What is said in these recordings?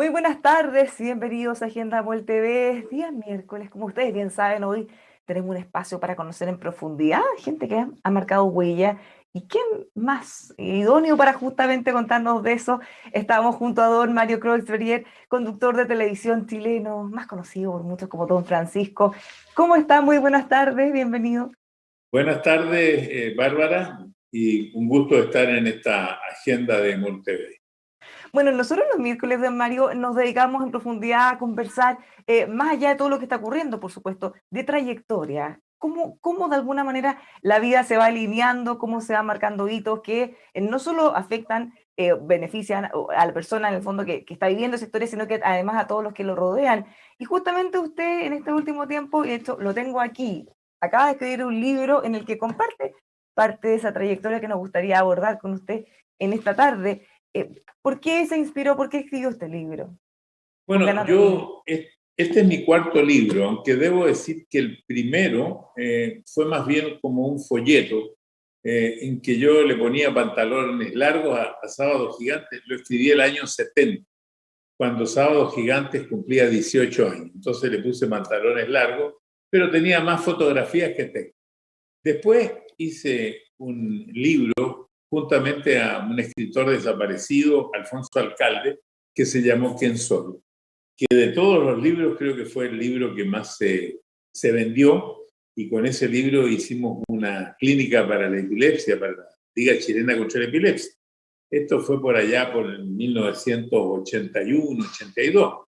Muy buenas tardes, bienvenidos a Agenda Mol TV. Día miércoles, como ustedes bien saben, hoy tenemos un espacio para conocer en profundidad gente que ha marcado huella. ¿Y quién más idóneo para justamente contarnos de eso? Estamos junto a don Mario Kreuzberger, conductor de televisión chileno, más conocido por muchos como Don Francisco. ¿Cómo está? Muy buenas tardes, bienvenido. Buenas tardes, Bárbara, y un gusto estar en esta agenda de Montevideo. Bueno, nosotros los miércoles de Mario nos dedicamos en profundidad a conversar, más allá de todo lo que está ocurriendo, por supuesto, de trayectoria. ¿Cómo de alguna manera la vida se va alineando, cómo se van marcando hitos que no solo afectan, benefician a la persona en el fondo que está viviendo esa historia, sino que además a todos los que lo rodean? Y justamente usted en este último tiempo, y de hecho lo tengo aquí, acaba de escribir un libro en el que comparte parte de esa trayectoria que nos gustaría abordar con usted en esta tarde. ¿Por qué se inspiró? ¿Por qué escribió este libro? Con Bueno, ganas de vivir. este es mi cuarto libro, aunque debo decir que el primero fue más bien como un folleto en que yo le ponía pantalones largos a Sábado Gigantes. Lo escribí el año 70, cuando Sábado Gigantes cumplía 18 años. Entonces le puse pantalones largos, pero tenía más fotografías que texto. Después hice un libro juntamente a un escritor desaparecido, Alfonso Alcalde, que se llamó ¿Quién soy? Que de todos los libros creo que fue el libro que más se vendió, y con ese libro hicimos una clínica para la epilepsia, para la Liga Chilena contra la Epilepsia. Esto fue por allá por el 1981, 82.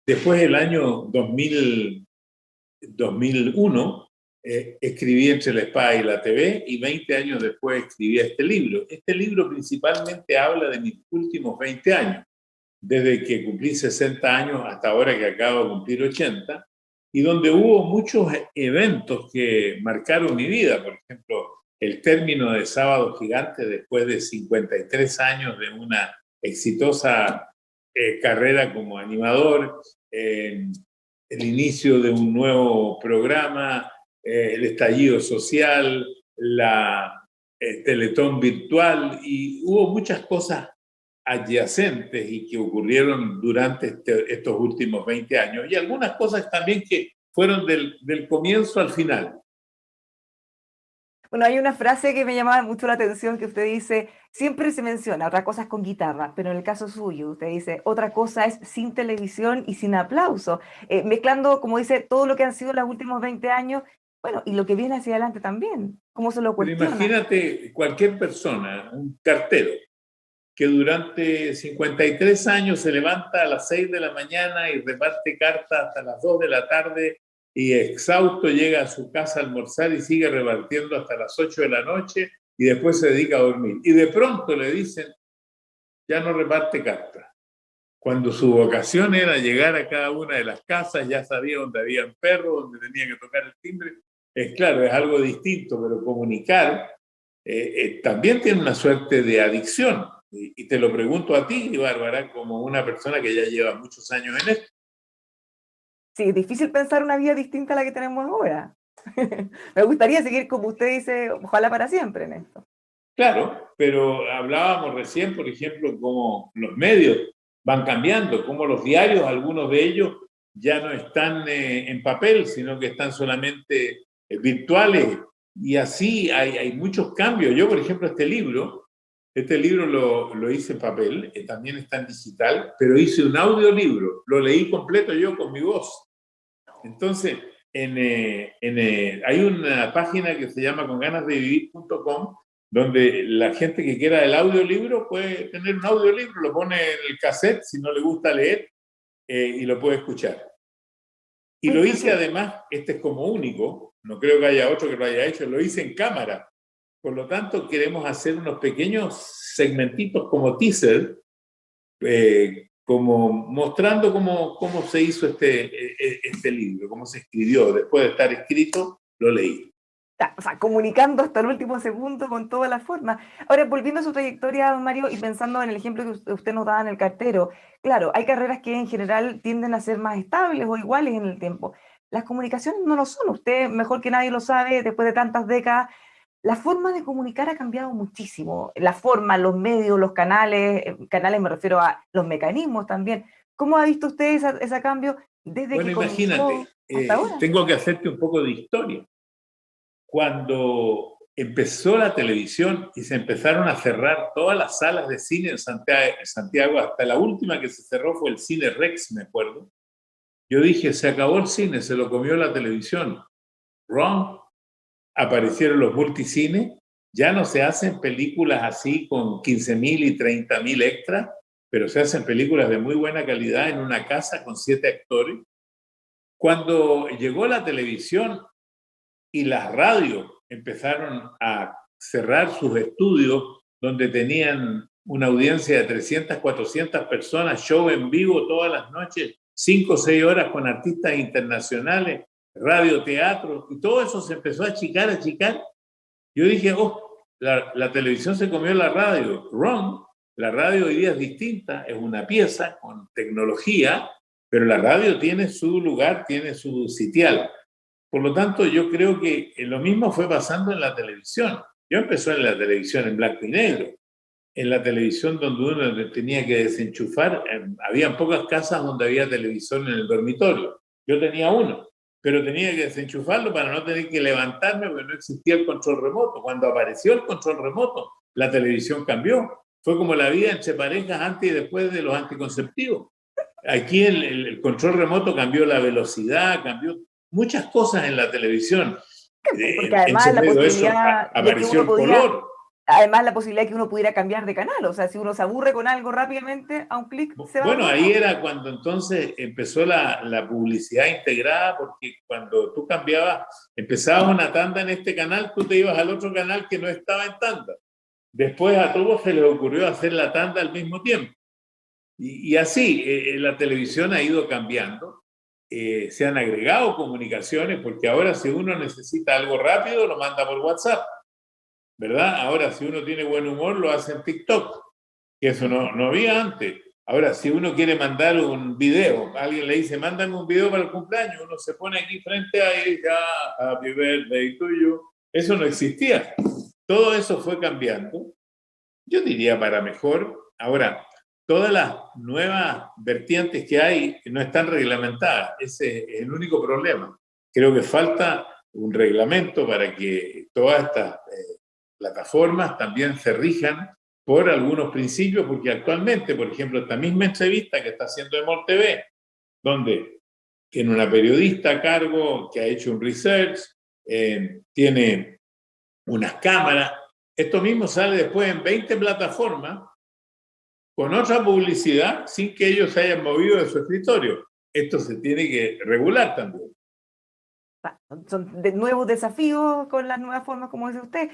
Después, el año 2001, escribí Entre la espada y la TV, y 20 años después escribí este libro. Este libro principalmente habla de mis últimos 20 años, desde que cumplí 60 años hasta ahora que acabo de cumplir 80, y donde hubo muchos eventos que marcaron mi vida. Por ejemplo, el término de Sábado Gigante después de 53 años de una exitosa carrera como animador, el inicio de un nuevo programa, el estallido social, la Teletón virtual, y hubo muchas cosas adyacentes y que ocurrieron durante estos últimos 20 años, y algunas cosas también que fueron del comienzo al final. Bueno, hay una frase que me llamaba mucho la atención que usted dice, siempre se menciona, otra cosa es con guitarra, pero en el caso suyo, usted dice, otra cosa es sin televisión y sin aplauso, mezclando, como dice, todo lo que han sido los últimos 20 años, bueno, y lo que viene hacia adelante también, cómo se lo Pero cuestiona. imagínate cualquier persona, un cartero, que durante 53 años se levanta a las 6 de la mañana y reparte cartas hasta las 2 de la tarde, y exhausto llega a su casa a almorzar y sigue repartiendo hasta las 8 de la noche, y después se dedica a dormir. Y de pronto le dicen, ya no reparte cartas. Cuando su vocación era llegar a cada una de las casas, ya sabía dónde había perros, dónde tenía que tocar el timbre. Es claro, es algo distinto, pero comunicar también tiene una suerte de adicción. Y te lo pregunto a ti, Bárbara, como una persona que ya lleva muchos años en esto. Sí, es difícil pensar una vida distinta a la que tenemos ahora. Me gustaría seguir, como usted dice, ojalá para siempre en esto. Claro, pero hablábamos recién, por ejemplo, cómo los medios van cambiando, cómo los diarios, algunos de ellos, ya no están en papel, sino que están solamente virtuales, y así hay muchos cambios. Yo, por ejemplo, este libro lo hice en papel, también está en digital, pero hice un audiolibro, lo leí completo yo con mi voz. Entonces, hay una página que se llama conganasdevivir.com, donde la gente que quiera el audiolibro puede tener un audiolibro, lo pone en el cassette si no le gusta leer, y lo puede escuchar. Y Oye, lo pero hice que además, este es como único, no creo que haya otro que lo haya hecho, lo hice en cámara. Por lo tanto, queremos hacer unos pequeños segmentitos como teaser, como mostrando cómo se hizo este libro, cómo se escribió. Después de estar escrito, lo leí. o sea, comunicando hasta el último segundo con todas las formas. Ahora, volviendo a su trayectoria, don Mario, y pensando en el ejemplo que usted nos daba en el cartero, claro, hay carreras que en general tienden a ser más estables o iguales en el tiempo. Las comunicaciones no lo son. Usted, mejor que nadie lo sabe, después de tantas décadas, la forma de comunicar ha cambiado muchísimo. La forma, los medios, los canales, canales me refiero a los mecanismos también. ¿Cómo ha visto usted ese cambio desde Bueno, que imagínate, comenzó hasta ahora? tengo que hacerte un poco de historia. Cuando empezó la televisión y se empezaron a cerrar todas las salas de cine en Santiago, hasta la última que se cerró fue el Cine Rex, me acuerdo. Yo dije, se acabó el cine, se lo comió la televisión. Wrong. Aparecieron los multicines, ya no se hacen películas así con 15.000 y 30.000 extras, pero se hacen películas de muy buena calidad en una casa con 7 actores. Cuando llegó la televisión y las radios empezaron a cerrar sus estudios donde tenían una audiencia de 300, 400 personas, show en vivo todas las noches, 5 o 6 horas con artistas internacionales, radio, teatro, y todo eso se empezó a achicar, achicar. Yo dije, oh, la televisión se comió la radio. Wrong. La radio hoy día es distinta, es una pieza con tecnología, pero la radio tiene su lugar, tiene su sitial. Por lo tanto, yo creo que lo mismo fue pasando en la televisión. Yo empecé en la televisión en blanco y negro. En la televisión donde uno tenía que desenchufar, había pocas casas donde había televisor en el dormitorio. Yo tenía uno, pero tenía que desenchufarlo para no tener que levantarme porque no existía el control remoto. Cuando apareció el control remoto, la televisión cambió. Fue como la vida entre parejas antes y después de los anticonceptivos. Aquí el control remoto cambió la velocidad, cambió muchas cosas en la televisión. Porque además la Entre medio de eso posibilidad de que apareció uno el podía, color. además la posibilidad de que uno pudiera cambiar de canal, o sea, si uno se aburre con algo rápidamente, a un clic se va a Bueno, otro ahí lado. era cuando entonces empezó la publicidad integrada, porque cuando tú cambiabas, empezabas una tanda en este canal, tú te ibas al otro canal que no estaba en tanda. Después a todos se les ocurrió hacer la tanda al mismo tiempo. Y así, la televisión ha ido cambiando. Se han agregado comunicaciones, porque ahora si uno necesita algo rápido, lo manda por WhatsApp, ¿verdad? Ahora si uno tiene buen humor, lo hace en TikTok, que eso no había antes. Ahora, si uno quiere mandar un video, alguien le dice, mándame un video para el cumpleaños, uno se pone aquí frente a ella, happy birthday to you. Eso no existía. Todo eso fue cambiando. Yo diría para mejor. Ahora, todas las nuevas vertientes que hay no están reglamentadas. Ese es el único problema. Creo que falta un reglamento para que todas estas plataformas también se rijan por algunos principios, porque actualmente, por ejemplo, esta misma entrevista que está haciendo Emol TV, donde tiene una periodista a cargo que ha hecho un research, tiene unas cámaras, esto mismo sale después en 20 plataformas con otra publicidad sin que ellos se hayan movido de su escritorio. Esto se tiene que regular también. Son nuevos desafíos con las nuevas formas, como dice usted.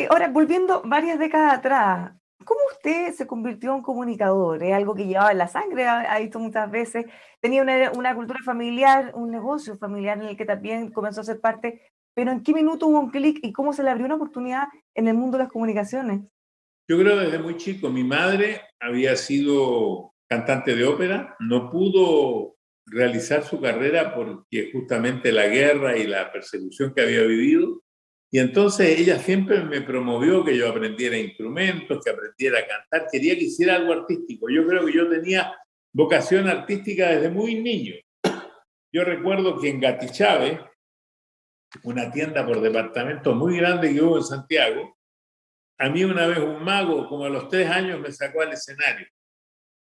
Ahora, volviendo varias décadas atrás, ¿cómo usted se convirtió en comunicador? ¿Es algo que llevaba en la sangre? Ha visto muchas veces. Tenía una cultura familiar, un negocio familiar en el que también comenzó a ser parte. Pero ¿en qué minuto hubo un clic y cómo se le abrió una oportunidad en el mundo de las comunicaciones? Yo creo desde muy chico. Mi madre había sido cantante de ópera, no pudo realizar su carrera porque justamente la guerra y la persecución que había vivido. Y entonces ella siempre me promovió que yo aprendiera instrumentos, que aprendiera a cantar, quería que hiciera algo artístico. Yo creo que yo tenía vocación artística desde muy niño. Yo recuerdo que en Gatichave, una tienda por departamento muy grande que hubo en Santiago, a mí una vez un mago, como a los 3 años, me sacó al escenario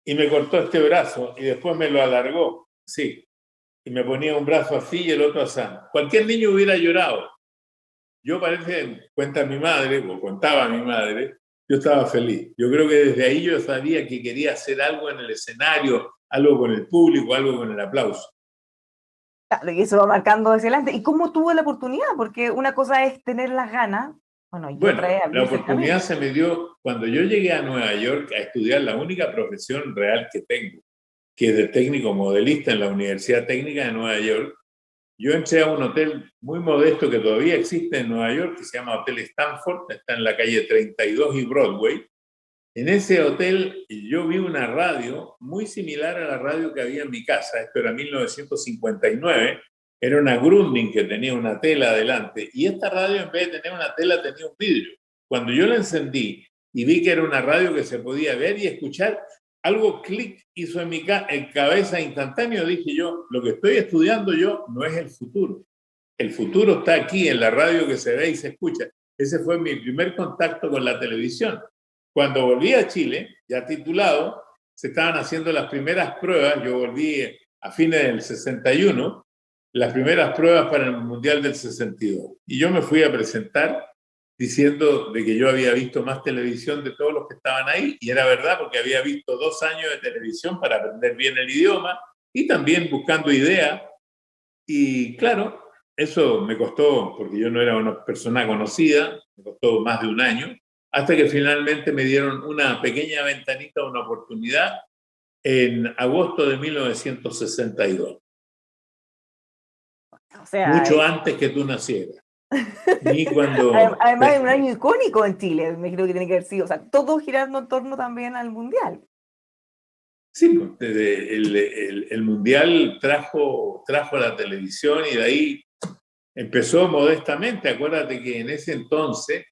y me cortó este brazo y después me lo alargó, sí, y me ponía un brazo así y el otro así. Cualquier niño hubiera llorado. Yo parece, cuenta mi madre, o contaba mi madre, yo estaba feliz. Yo creo que desde ahí yo sabía que quería hacer algo en el escenario, algo con el público, algo con el aplauso. Claro, y eso va marcando hacia adelante. ¿Y cómo tuvo la oportunidad? Porque una cosa es tener las ganas, bueno, y Bueno, otra es la abrirse el oportunidad camino. se me dio cuando yo llegué a Nueva York a estudiar la única profesión real que tengo, que es de técnico modelista en la Universidad Técnica de Nueva York. Yo entré a un hotel muy modesto que todavía existe en Nueva York, que se llama Hotel Stanford, está en la calle 32 y Broadway. En ese hotel yo vi una radio muy similar a la radio que había en mi casa. Esto era 1959. Era una Grundig que tenía una tela adelante. Y esta radio, en vez de tener una tela, tenía un vidrio. Cuando yo la encendí y vi que era una radio que se podía ver y escuchar, algo clic hizo en mi cabeza instantáneo. Dije yo, lo que estoy estudiando yo no es el futuro. El futuro está aquí, en la radio que se ve y se escucha. Ese fue mi primer contacto con la televisión. Cuando volví a Chile, ya titulado, se estaban haciendo las primeras pruebas. Yo volví a fines del 61, las primeras pruebas para el Mundial del 62. Y yo me fui a presentar diciendo de que yo había visto más televisión de todos los que estaban ahí, y era verdad porque había visto 2 años de televisión para aprender bien el idioma y también buscando ideas. Y claro, eso me costó, porque yo no era una persona conocida, me costó más de un año, hasta que finalmente me dieron una pequeña ventanita, una oportunidad, en agosto de 1962. O sea, mucho antes que tú nacieras. Ni cuando... Además es un año icónico en Chile, me creo que tiene que haber sido, o sea, todo girando en torno también al Mundial. Sí, el Mundial trajo la televisión y de ahí empezó modestamente. Acuérdate que en ese entonces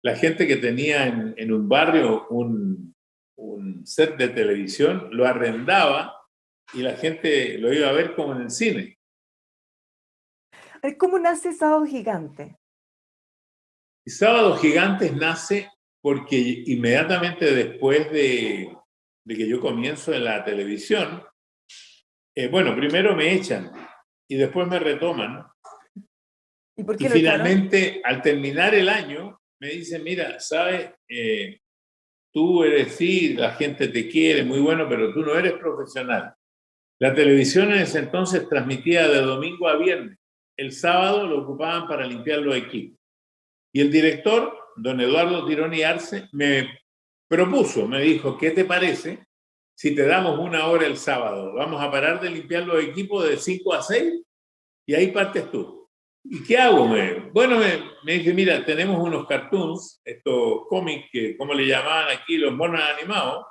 la gente que tenía en un barrio un set de televisión lo arrendaba y la gente lo iba a ver como en el cine. ¿Cómo nace Sábado Gigante? Y Sábado Gigantes nace porque inmediatamente después de que yo comienzo en la televisión, bueno, primero me echan y después me retoman. ¿Y por qué Y lo finalmente, echaron? al terminar el año, me dicen, mira, sabes, tú eres, sí, la gente te quiere, muy bueno, pero tú no eres profesional. La televisión en ese entonces transmitía de domingo a viernes. El sábado lo ocupaban para limpiar los equipos. Y el director, don Eduardo Tironi Arce, me propuso, me dijo, ¿qué te parece si te damos 1 hora el sábado? Vamos a parar de limpiar los equipos de 5 a 6 y ahí partes tú. ¿Y qué hago? Bueno, me dice, mira, tenemos unos cartoons, estos cómics, que como le llamaban aquí, los monos animados,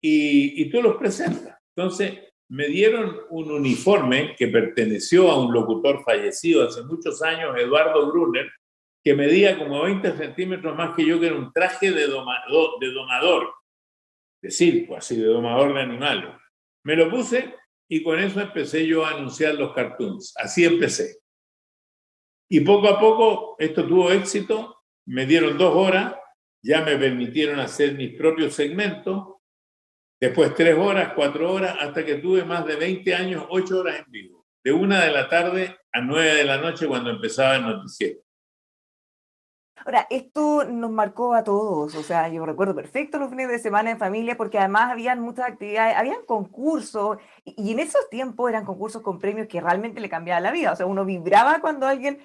y tú los presentas. Entonces, me dieron un uniforme que perteneció a un locutor fallecido hace muchos años, Eduardo Brunner, que medía como 20 centímetros más que yo, que era un traje de domador, de circo, así, de domador de animales. Me lo puse y con eso empecé yo a anunciar los cartoons. Así empecé. Y poco a poco esto tuvo éxito, me dieron 2 horas, ya me permitieron hacer mis propios segmentos, después 3 horas, 4 horas, hasta que tuve más de 20 años, 8 horas en vivo, de 1 de la tarde a 9 de la noche cuando empezaba el noticiero. Ahora, esto nos marcó a todos, o sea, yo recuerdo perfecto los fines de semana en familia porque además habían muchas actividades, habían concursos y en esos tiempos eran concursos con premios que realmente le cambiaban la vida, o sea, uno vibraba cuando alguien,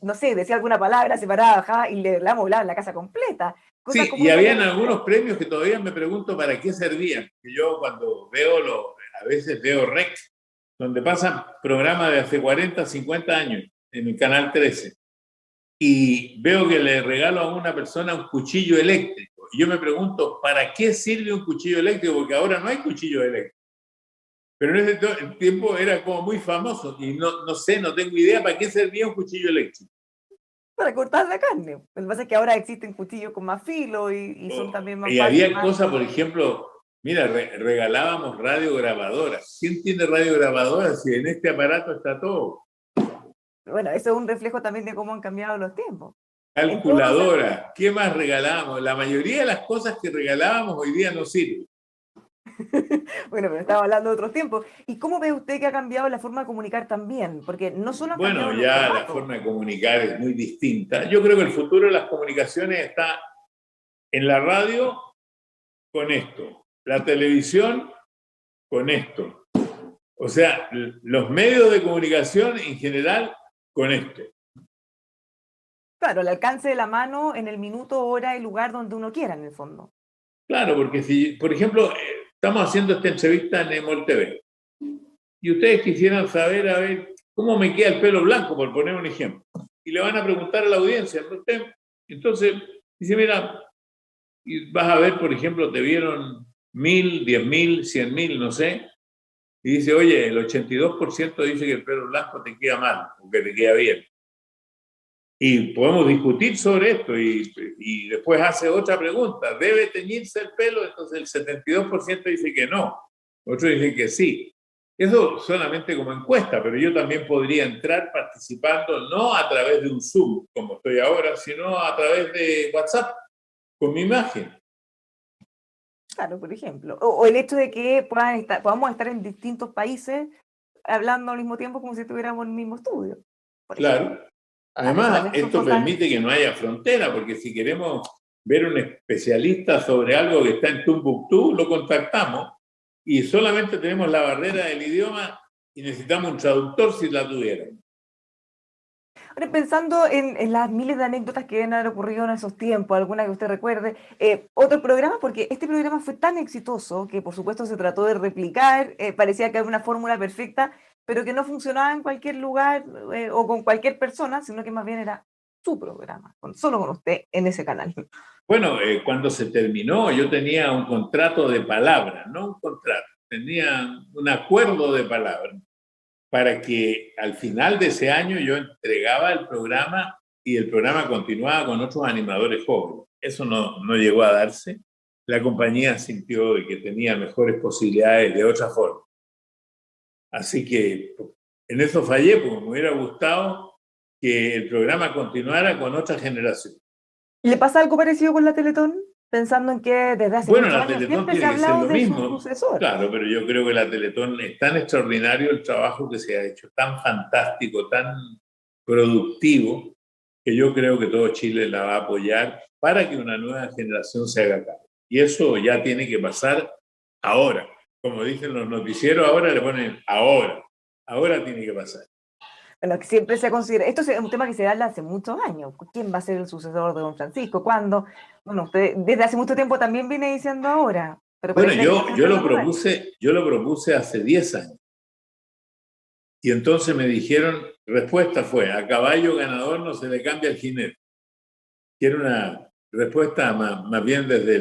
no sé, decía alguna palabra, se paraba, bajaba y le amoblaba la casa completa. Cosa Sí, como y esa habían que... algunos premios que todavía me pregunto para qué servían. Que yo cuando a veces veo REC, donde pasan programas de hace 40, 50 años en el Canal 13, y veo que le regalo a una persona un cuchillo eléctrico. Y yo me pregunto, ¿para qué sirve un cuchillo eléctrico? Porque ahora no hay cuchillo eléctrico. Pero en ese tiempo era como muy famoso y no sé, no tengo idea para qué servía un cuchillo eléctrico. Para cortar la carne. Lo que pasa es que ahora existen cuchillos con más filo y son también más Y fáciles. había cosas, por ejemplo, mira, regalábamos radiograbadoras. ¿Quién tiene radiograbadoras si en este aparato está todo? Bueno, eso es un reflejo también de cómo han cambiado los tiempos. Calculadora. ¿Qué más regalábamos? La mayoría de las cosas que regalábamos hoy día no sirven. Bueno, pero estaba hablando de otros tiempos. ¿Y cómo ve usted que ha cambiado la forma de comunicar también? Porque no solo han cambiado Bueno, los ya la formatos. forma de comunicar es muy distinta. Yo creo que el futuro de las comunicaciones está en la radio con esto, la televisión con esto. O sea, los medios de comunicación en general con esto. Claro, el alcance de la mano en el minuto, hora y lugar donde uno quiera, en el fondo. Claro, porque si, por ejemplo, estamos haciendo esta entrevista en Emol TV y ustedes quisieran saber, a ver, cómo me queda el pelo blanco, por poner un ejemplo, y le van a preguntar a la audiencia, ¿no? Entonces, dice, mira, y vas a ver, por ejemplo, te vieron 1000, 10.000, 100.000, no sé, y dice, oye, el 82% dice que el pelo blanco te queda mal o que te queda bien. Y podemos discutir sobre esto y después hace otra pregunta. ¿Debe teñirse el pelo? Entonces el 72% dice que no. Otros dicen que sí. Eso solamente como encuesta, pero yo también podría entrar participando no a través de un Zoom, como estoy ahora, sino a través de WhatsApp, con mi imagen. Claro, por ejemplo. O el hecho de que podamos estar en distintos países hablando al mismo tiempo como si estuviéramos en el mismo estudio, por ejemplo. Claro. Eso Además, también son esto cosas. permite que no haya frontera, porque si queremos ver un especialista sobre algo que está en Tumbuctú, lo contactamos y solamente tenemos la barrera del idioma y necesitamos un traductor si la tuviéramos. Ahora, pensando en las miles de anécdotas que deben haber ocurrido en esos tiempos, alguna que usted recuerde, otro programa, porque este programa fue tan exitoso que por supuesto se trató de replicar, parecía que había una fórmula perfecta, pero que no funcionaba en cualquier lugar o con cualquier persona, sino que más bien era su programa, solo con usted en ese canal. Bueno, cuando se terminó, yo tenía un contrato de palabra, no un contrato, tenía un acuerdo de palabra para que al final de ese año yo entregaba el programa y el programa continuaba con otros animadores jóvenes. Eso no llegó a darse. La compañía sintió que tenía mejores posibilidades de otra forma. Así que en eso fallé, porque me hubiera gustado que el programa continuara con otra generación. ¿Le pasa algo parecido con la Teletón? Pensando en que desde hace Bueno, muchos la años Teletón siempre se ha tiene que ser hablado lo de su mismo, sucesor. claro, pero yo creo que la Teletón es tan extraordinario el trabajo que se ha hecho, tan fantástico, tan productivo, que yo creo que todo Chile la va a apoyar para que una nueva generación se haga cargo. Y eso ya tiene que pasar ahora. Como dicen los noticieros, ahora le ponen ahora. Ahora tiene que pasar. Bueno, que siempre se considera, esto es un tema que se habla hace muchos años. ¿Quién va a ser el sucesor de don Francisco? ¿Cuándo? Bueno, usted desde hace mucho tiempo también viene diciendo ahora, pero Bueno, pareciera que está yo entrando lugar. yo lo propuse hace 10 años. Y entonces me dijeron, respuesta fue, a caballo ganador no se le cambia el jinete. Que era una respuesta más bien desde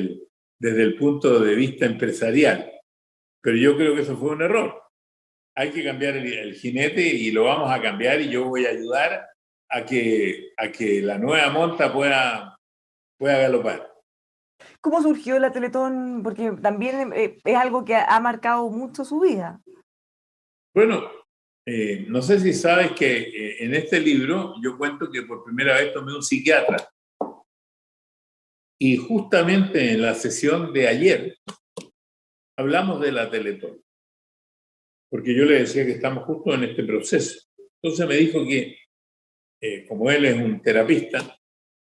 el punto de vista empresarial. Pero yo creo que eso fue un error. Hay que cambiar el jinete y lo vamos a cambiar y yo voy a ayudar a que la nueva monta pueda galopar. ¿Cómo surgió la Teletón? Porque también es algo que ha marcado mucho su vida. Bueno, no sé si sabes que en este libro yo cuento que por primera vez tomé un psiquiatra y justamente en la sesión de ayer hablamos de la Teletón, porque yo le decía que estamos justo en este proceso. Entonces me dijo que, como él es un terapista,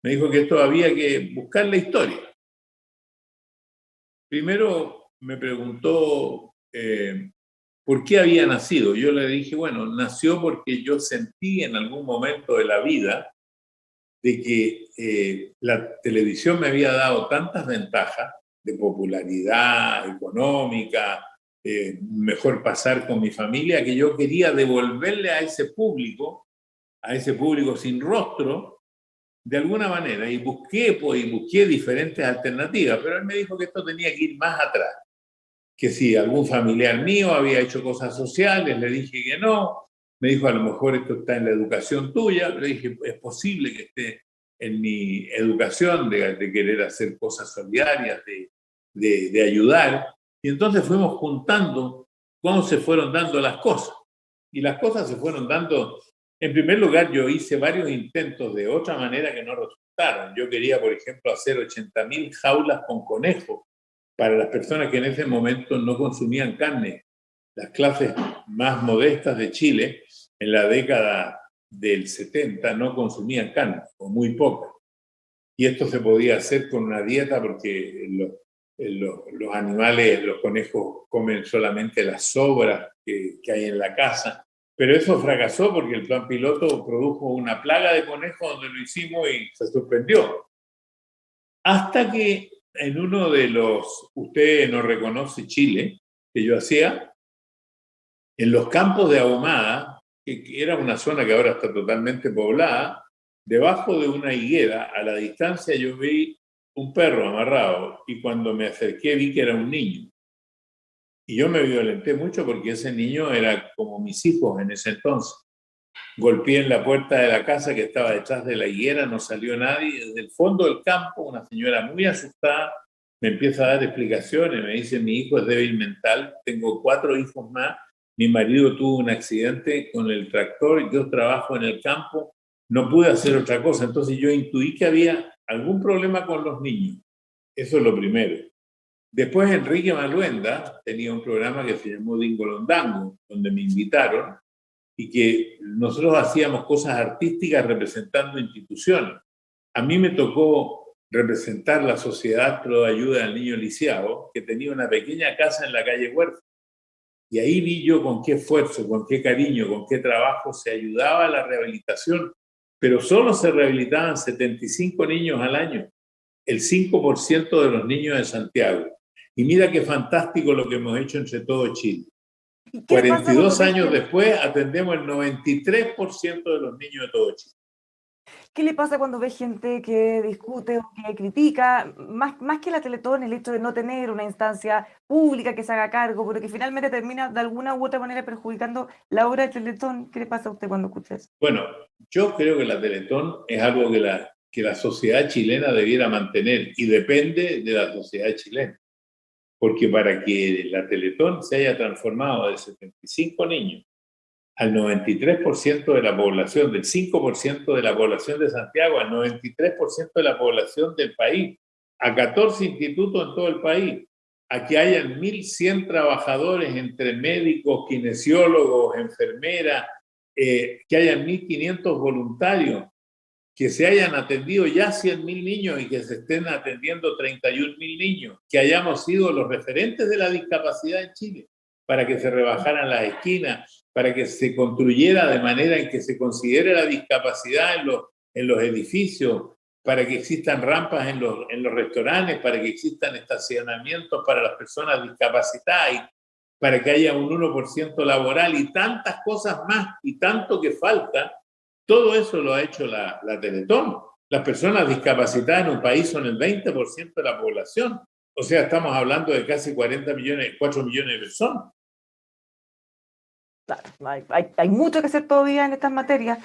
me dijo que esto había que buscar la historia. Primero me preguntó por qué había nacido. Yo le dije, bueno, nació porque yo sentí en algún momento de la vida de que la televisión me había dado tantas ventajas de popularidad económica, mejor pasar con mi familia, que yo quería devolverle a ese público sin rostro, de alguna manera, y busqué diferentes alternativas, pero él me dijo que esto tenía que ir más atrás, que si algún familiar mío había hecho cosas sociales, le dije que no, me dijo a lo mejor esto está en la educación tuya, le dije es posible que esté en mi educación de querer hacer cosas solidarias, de ayudar, y entonces fuimos juntando cómo se fueron dando las cosas, y las cosas se fueron dando. En primer lugar, yo hice varios intentos de otra manera que no resultaron. Yo quería, por ejemplo, hacer 80.000 jaulas con conejos para las personas que en ese momento no consumían carne. Las clases más modestas de Chile en la década del 70 no consumían carne, o muy poca. Y esto se podía hacer con una dieta porque los animales, los conejos comen solamente las sobras que hay en la casa. Pero eso fracasó porque el plan piloto produjo una plaga de conejos donde lo hicimos y se suspendió. Hasta que en uno de usted no reconoce Chile, que yo hacía, en los campos de Ahumada, que era una zona que ahora está totalmente poblada, debajo de una higuera, a la distancia yo vi un perro amarrado y cuando me acerqué vi que era un niño. Y yo me violenté mucho porque ese niño era como mis hijos en ese entonces. golpeé en la puerta de la casa que estaba detrás de la higuera, no salió nadie. Desde el fondo del campo, una señora muy asustada me empieza a dar explicaciones, me dice, mi hijo es débil mental, tengo 4 hijos más, mi marido tuvo un accidente con el tractor, yo trabajo en el campo, no pude hacer otra cosa. Entonces yo intuí que había algún problema con los niños. Eso es lo primero. Después Enrique Maluenda tenía un programa que se llamó Dingolondango, donde me invitaron y que nosotros hacíamos cosas artísticas representando instituciones. A mí me tocó representar la Sociedad Pro Ayuda al Niño Lisiado, que tenía una pequeña casa en la calle Huerta. Y ahí vi yo con qué esfuerzo, con qué cariño, con qué trabajo se ayudaba a la rehabilitación, pero solo se rehabilitaban 75 niños al año, el 5% de los niños de Santiago. Y mira qué fantástico lo que hemos hecho entre todo Chile. ¿Y qué le pasa 42 años después atendemos el 93% de los niños de todo Chile. ¿Qué le pasa cuando ve gente que discute o que critica, más que la Teletón, el hecho de no tener una instancia pública que se haga cargo, pero que finalmente termina de alguna u otra manera perjudicando la obra de Teletón? ¿Qué le pasa a usted cuando escucha eso? Bueno, yo creo que la Teletón es algo que la sociedad chilena debiera mantener y depende de la sociedad chilena. Porque para que la Teletón se haya transformado de 75 niños al 93% de la población, del 5% de la población de Santiago, al 93% de la población del país, a 14 institutos en todo el país, a que hayan 1.100 trabajadores entre médicos, kinesiólogos, enfermeras, que hayan 1.500 voluntarios, que se hayan atendido ya 100.000 niños y que se estén atendiendo 31.000 niños, que hayamos sido los referentes de la discapacidad en Chile, para que se rebajaran las esquinas, para que se construyera de manera en que se considere la discapacidad en los edificios, para que existan rampas en los restaurantes, para que existan estacionamientos para las personas discapacitadas, para que haya un 1% laboral y tantas cosas más y tanto que falta. Todo eso lo ha hecho la Teletón. Las personas discapacitadas en un país son el 20% de la población. O sea, estamos hablando de casi 40 millones, 4 millones de personas. Claro, hay mucho que hacer todavía en estas materias.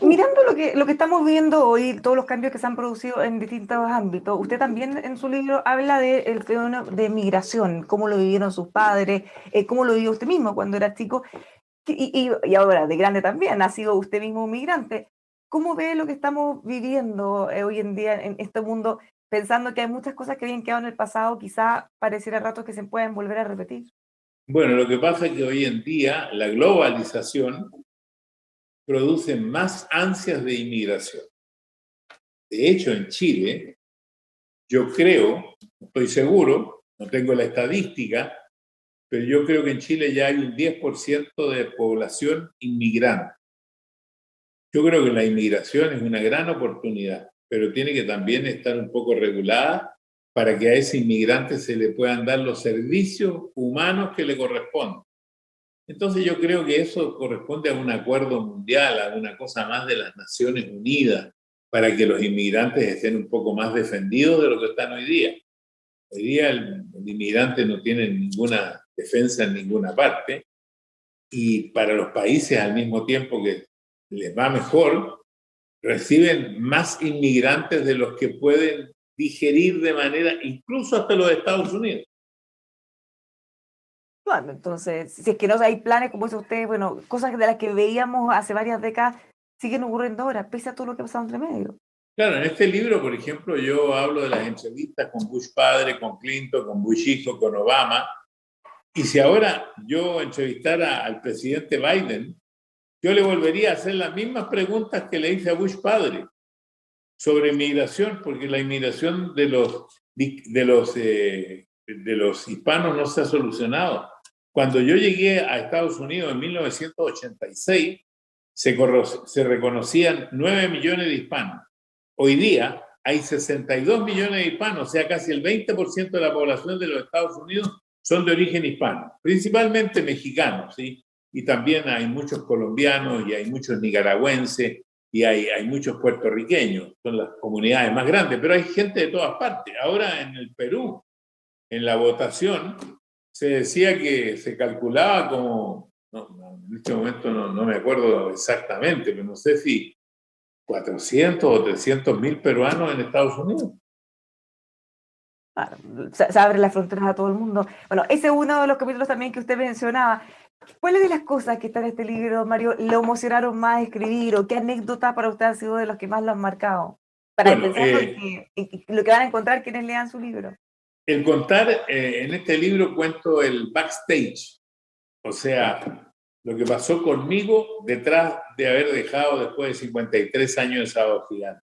Mirando lo que estamos viendo hoy, todos los cambios que se han producido en distintos ámbitos, usted también en su libro habla del fenómeno de migración, cómo lo vivieron sus padres, cómo lo vivió usted mismo cuando era chico, y ahora de grande también, ha sido usted mismo un migrante. ¿Cómo ve lo que estamos viviendo hoy en día en este mundo, pensando que hay muchas cosas que habían quedado en el pasado, quizá pareciera a ratos que se pueden volver a repetir? Bueno, lo que pasa es que hoy en día la globalización produce más ansias de inmigración. De hecho, en Chile, yo creo, no estoy seguro, no tengo la estadística, pero yo creo que en Chile ya hay un 10% de población inmigrante. Yo creo que la inmigración es una gran oportunidad, pero tiene que también estar un poco regulada para que a ese inmigrante se le puedan dar los servicios humanos que le corresponden. Entonces yo creo que eso corresponde a un acuerdo mundial, a una cosa más de las Naciones Unidas, para que los inmigrantes estén un poco más defendidos de lo que están hoy día. Hoy día el inmigrante no tiene ninguna defensa en ninguna parte y para los países al mismo tiempo que les va mejor, reciben más inmigrantes de los que pueden digerir de manera, incluso hasta los Estados Unidos. Bueno, entonces, si es que no hay planes, como dice usted, bueno, cosas de las que veíamos hace varias décadas siguen ocurriendo ahora, pese a todo lo que ha pasado entre medio. Claro, en este libro, por ejemplo, yo hablo de las entrevistas con Bush padre, con Clinton, con Bush hijo, con Obama. Y si ahora yo entrevistara al presidente Biden, yo le volvería a hacer las mismas preguntas que le hice a Bush padre sobre inmigración, porque la inmigración de los hispanos no se ha solucionado. Cuando yo llegué a Estados Unidos en 1986, se reconocían 9 millones de hispanos. Hoy día hay 62 millones de hispanos, o sea, casi el 20% de la población de los Estados Unidos son de origen hispano, principalmente mexicanos, ¿sí? Y también hay muchos colombianos y hay muchos nicaragüenses y hay muchos puertorriqueños, son las comunidades más grandes, pero hay gente de todas partes. Ahora en el Perú, en la votación, se decía que se calculaba como en este momento no me acuerdo exactamente, pero no sé si 400 o 300.000 peruanos en Estados Unidos. Ah, se abre las fronteras a todo el mundo. Bueno, ese es uno de los capítulos también que usted mencionaba. ¿Cuáles de las cosas que están en este libro, Mario, le emocionaron más a escribir o qué anécdota para usted ha sido de los que más lo han marcado? Para Bueno, pensarlo y lo que van a encontrar quienes lean su libro. el contar, en este libro cuento el backstage, o sea, lo que pasó conmigo detrás de haber dejado después de 53 años de Sábado Gigante.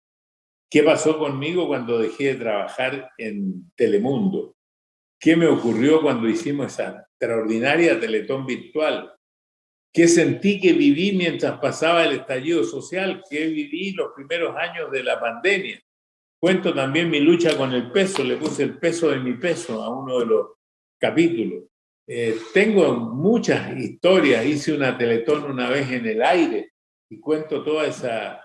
¿Qué pasó conmigo cuando dejé de trabajar en Telemundo? ¿Qué me ocurrió cuando hicimos esa extraordinaria Teletón virtual? ¿Qué sentí que viví mientras pasaba el estallido social? ¿Qué viví los primeros años de la pandemia? Cuento también mi lucha con el peso, le puse el peso de mi peso a uno de los capítulos. Tengo muchas historias, hice una Teletón una vez en el aire y cuento toda esa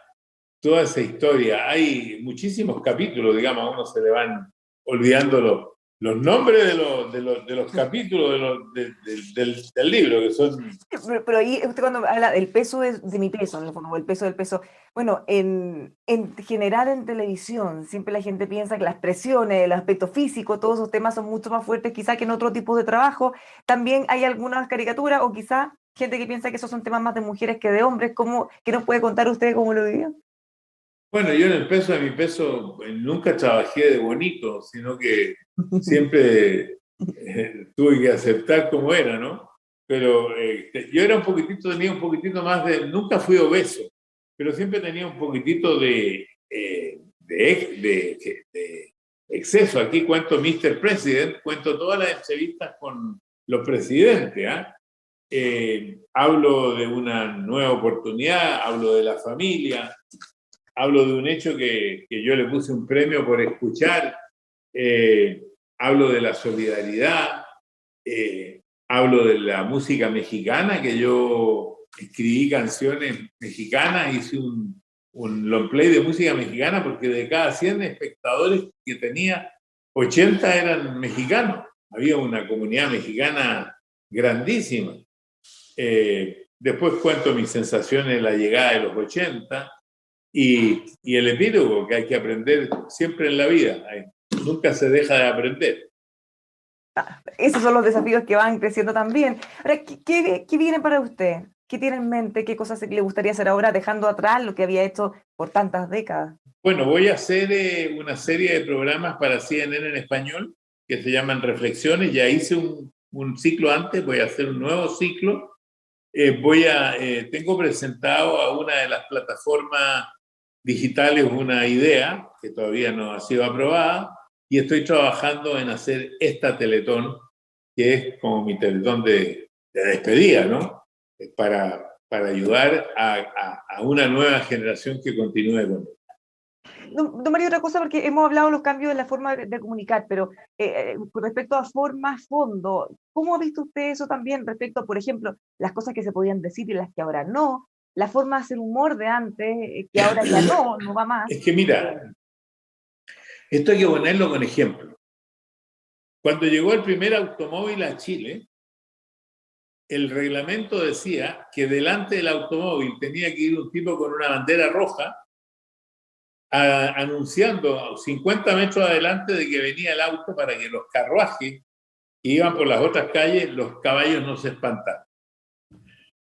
historia. Hay muchísimos capítulos, digamos, a uno se le van olvidando los nombres de los capítulos del libro, que son... Pero ahí usted cuando habla del peso de mi peso, en el fondo, o el peso del peso, bueno, en general en televisión, siempre la gente piensa que las presiones, el aspecto físico, todos esos temas son mucho más fuertes quizá que en otro tipo de trabajo. También hay algunas caricaturas o quizá gente que piensa que esos son temas más de mujeres que de hombres. ¿Qué nos puede contar usted cómo lo vivió? Bueno, yo en el peso de mi peso nunca trabajé de bonito, sino que siempre tuve que aceptar como era, ¿no? Pero yo era tenía un poquitito más nunca fui obeso, pero siempre tenía un poquitito de exceso. Aquí cuento Mr. President, cuento todas las entrevistas con los presidentes, ¿ah? Hablo de una nueva oportunidad, hablo de la familia, hablo de un hecho que yo le puse un premio por escuchar, hablo de la solidaridad, hablo de la música mexicana, que yo escribí canciones mexicanas, hice un long play de música mexicana, porque de cada 100 espectadores que tenía, 80 eran mexicanos. Había una comunidad mexicana grandísima. Después cuento mis sensaciones de la llegada de los 80 y el epílogo, que hay que aprender siempre en la vida. Nunca se deja de aprender. Esos son los desafíos que van creciendo también. Ahora, ¿qué viene para usted? ¿Qué tiene en mente? ¿Qué cosas le gustaría hacer ahora, dejando atrás lo que había hecho por tantas décadas? Bueno, voy a hacer una serie de programas para CNN en español que se llaman Reflexiones. Ya hice un ciclo antes, voy a hacer un nuevo ciclo. Tengo presentado a una de las plataformas digitales una idea que todavía no ha sido aprobada y estoy trabajando en hacer esta Teletón, que es como mi Teletón de despedida, ¿no? Para ayudar a una nueva generación que continúe con él. Don Mario, otra cosa, porque hemos hablado de los cambios en la forma de comunicar, pero con respecto a forma, fondo, ¿cómo ha visto usted eso también respecto a, por ejemplo, las cosas que se podían decir y las que ahora no? La forma de hacer humor de antes, que ahora ya no va más. Es que mira, esto hay que ponerlo con ejemplo. Cuando llegó el primer automóvil a Chile, el reglamento decía que delante del automóvil tenía que ir un tipo con una bandera roja anunciando a 50 metros adelante de que venía el auto para que los carruajes que iban por las otras calles, los caballos no se espantaran.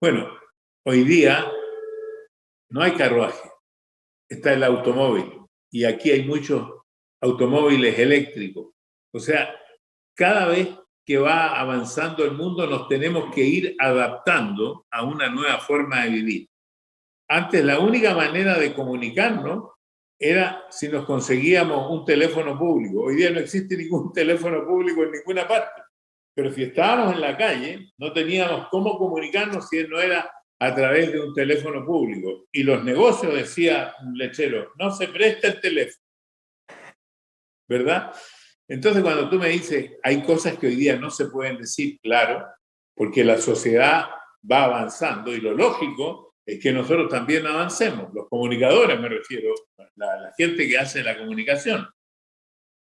Bueno, hoy día no hay carruaje, está el automóvil y aquí hay muchos automóviles eléctricos. O sea, cada vez que va avanzando el mundo nos tenemos que ir adaptando a una nueva forma de vivir. Antes la única manera de comunicarnos era si nos conseguíamos un teléfono público. Hoy día no existe ningún teléfono público en ninguna parte. Pero si estábamos en la calle, no teníamos cómo comunicarnos si no era a través de un teléfono público. Y los negocios, decía un lechero, no se presta el teléfono. ¿Verdad? Entonces, cuando tú me dices, hay cosas que hoy día no se pueden decir, claro, porque la sociedad va avanzando y lo lógico es que nosotros también avancemos, los comunicadores me refiero, la gente que hace la comunicación.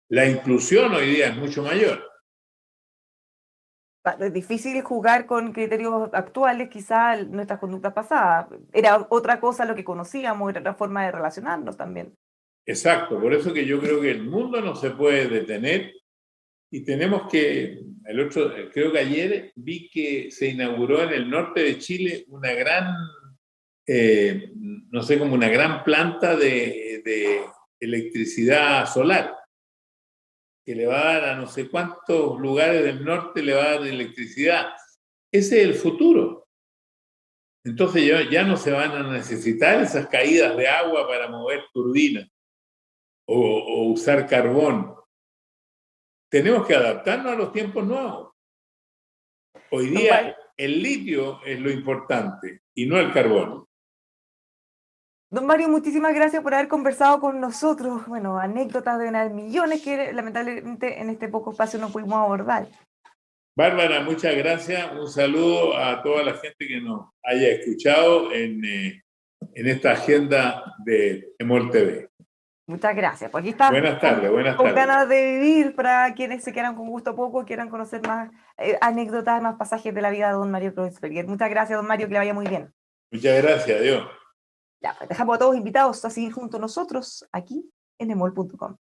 La inclusión hoy día es mucho mayor. Es difícil jugar con criterios actuales, quizá nuestras conductas pasadas. Era otra cosa lo que conocíamos, era otra forma de relacionarnos también. Exacto, por eso que yo creo que el mundo no se puede detener y tenemos que, creo que ayer vi que se inauguró en el norte de Chile una gran, no sé, como una gran planta de electricidad solar, que le va a dar a no sé cuántos lugares del norte, le va a dar electricidad. Ese es el futuro. Entonces ya no se van a necesitar esas caídas de agua para mover turbinas o usar carbón. Tenemos que adaptarnos a los tiempos nuevos. Hoy día el litio es lo importante y no el carbón. Don Mario, muchísimas gracias por haber conversado con nosotros. Bueno, anécdotas de ganar millones que lamentablemente en este poco espacio no pudimos abordar. Bárbara, muchas gracias. Un saludo a toda la gente que nos haya escuchado en esta agenda de EMOL TV. Muchas gracias. Pues aquí está. Buenas tardes, buenas con tardes. ganas de vivir para quienes se quieran con gusto poco, quieran conocer más anécdotas, más pasajes de la vida de don Mario Kreuzberger. Muchas gracias, don Mario, que le vaya muy bien. Muchas gracias, adiós. Ya, pues dejamos a todos invitados a seguir junto a nosotros aquí en emol.com.